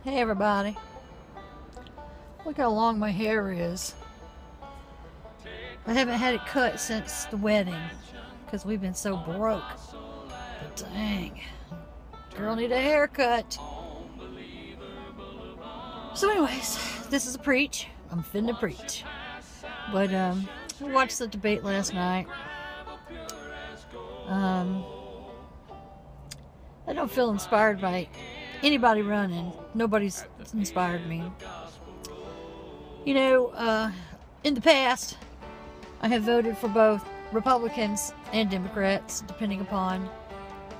Hey everybody, look how long my hair is. I haven't had it cut since the wedding because we've been so broke. But dang, girl need a haircut. So anyways, this is a preach. I'm finna preach. But we watched the debate last night. I don't feel inspired by anybody running. Nobody's inspired me. You know, in the past, I have voted for both Republicans and Democrats, depending upon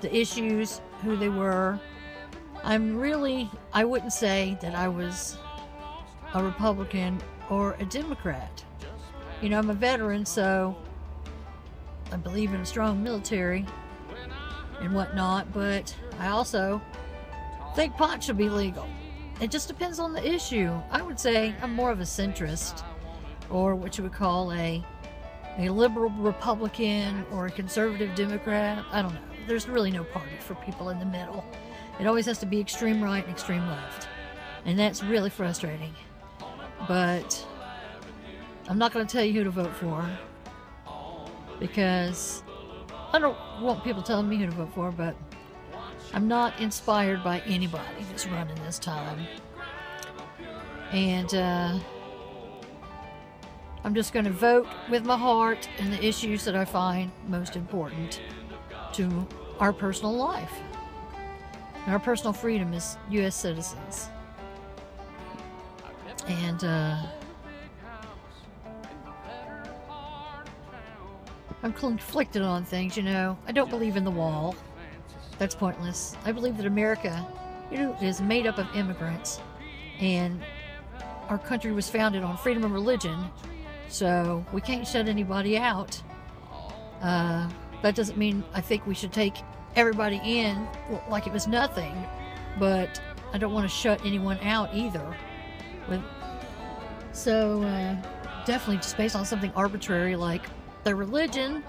the issues, who they were. I wouldn't say that I was a Republican or a Democrat. You know, I'm a veteran, so I believe in a strong military and whatnot, but I also think pot should be legal. It just depends on the issue. I would say I'm more of a centrist, or what you would call a liberal Republican or a conservative Democrat. I don't know. There's really no party for people in the middle. It always has to be extreme right and extreme left. And that's really frustrating. But I'm not going to tell you who to vote for, because I don't want people telling me who to vote for, but I'm not inspired by anybody that's running this time. And I'm just going to vote with my heart and the issues that I find most important to our personal life and our personal freedom as U.S. citizens. And I'm conflicted on things, you know. I don't believe in the wall. That's pointless. I believe that America, you know, is made up of immigrants, and our country was founded on freedom of religion, so we can't shut anybody out. That doesn't mean I think we should take everybody in like it was nothing, but I don't want to shut anyone out either. So definitely just based on something arbitrary like their religion.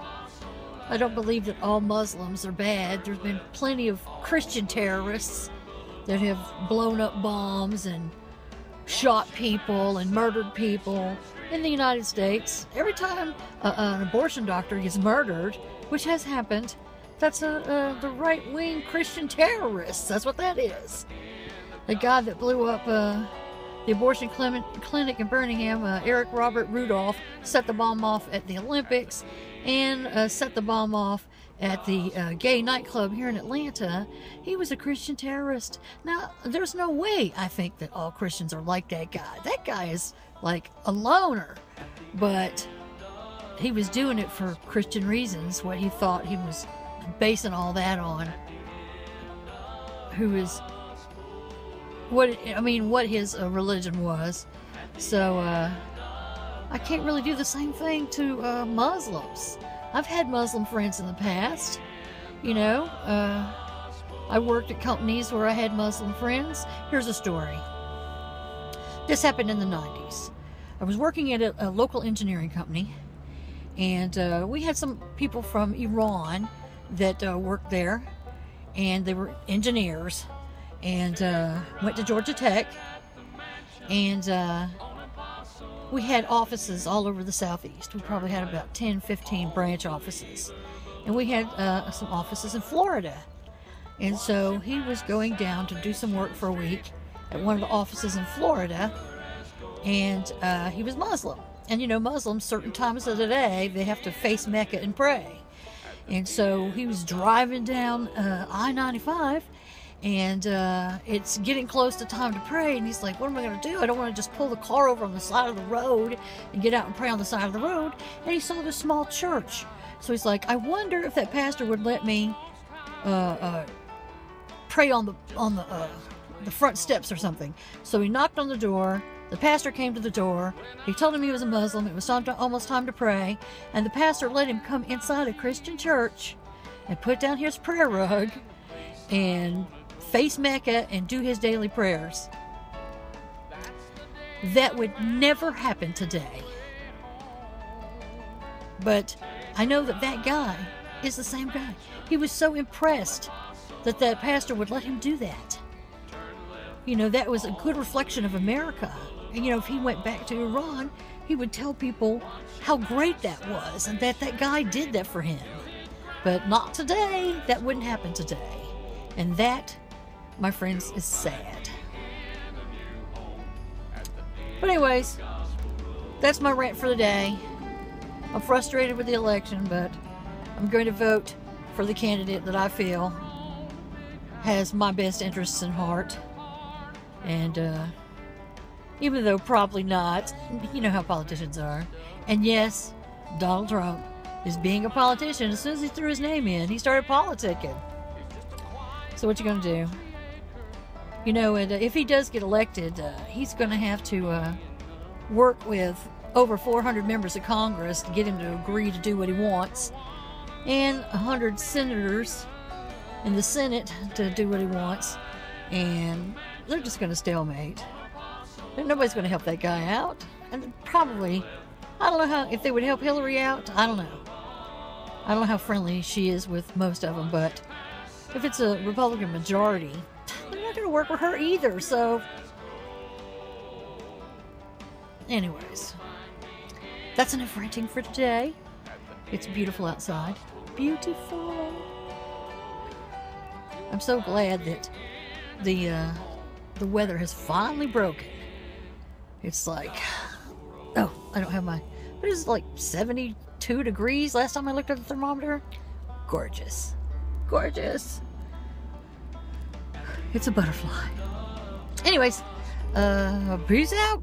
I don't believe that all Muslims are bad. There's been plenty of Christian terrorists that have blown up bombs and shot people and murdered people in the United States. Every time an abortion doctor gets murdered, which has happened, that's the right-wing Christian terrorists. That's what that is. The guy that blew up the abortion clinic in Birmingham, Eric Robert Rudolph, set the bomb off at the Olympics and set the bomb off at the gay nightclub here in Atlanta. He was a Christian terrorist. Now, there's no way I think that all Christians are like that guy. That guy is like a loner, but he was doing it for Christian reasons, what he thought he was basing all that on. What his religion was. So I can't really do the same thing to Muslims. I've had Muslim friends in the past. You know, I worked at companies where I had Muslim friends. Here's a story. This happened in the 90s. I was working at a local engineering company, and we had some people from Iran that worked there, and they were engineers, and went to Georgia Tech, and we had offices all over the Southeast. We probably had about 10, 15 branch offices, and we had some offices in Florida. And so he was going down to do some work for a week at one of the offices in Florida, and he was Muslim. And you know, Muslims, certain times of the day, they have to face Mecca and pray. And so he was driving down I-95, and it's getting close to time to pray, and he's like, what am I going to do? I don't want to just pull the car over on the side of the road and get out and pray on the side of the road. And he saw this small church. So he's like, I wonder if that pastor would let me pray on the front steps or something. So he knocked on the door. The pastor came to the door. He told him he was a Muslim. It was almost time to pray. And the pastor let him come inside a Christian church and put down his prayer rug and face Mecca and do his daily prayers. That would never happen today. But I know that that guy is the same guy. He was so impressed that that pastor would let him do that. you know, that was a good reflection of America. And, you know, if he went back to Iran, he would tell people how great that was and that that guy did that for him. But not today. That wouldn't happen today. And that, my friends, is sad. But anyways, that's my rant for the day. I'm frustrated with the election, but I'm going to vote for the candidate that I feel has my best interests in heart. And even though probably not, you know how politicians are. And yes, Donald Trump is being a politician. As soon as he threw his name in, he started politicking. So what you gonna do? You know, and if he does get elected, he's gonna have to work with over 400 members of Congress to get him to agree to do what he wants, and 100 senators in the Senate to do what he wants, and they're just gonna stalemate. Nobody's gonna help that guy out, and probably, I don't know how, if they would help Hillary out, I don't know. I don't know how friendly she is with most of them, but if it's a Republican majority, they're not going to work with her either, so... Anyways, that's enough ranting for today. It's beautiful outside. Beautiful. I'm so glad that the weather has finally broken. It's like... Oh, I don't have my... It was like 72 degrees last time I looked at the thermometer. Gorgeous. Gorgeous. It's a butterfly. Anyways, peace out.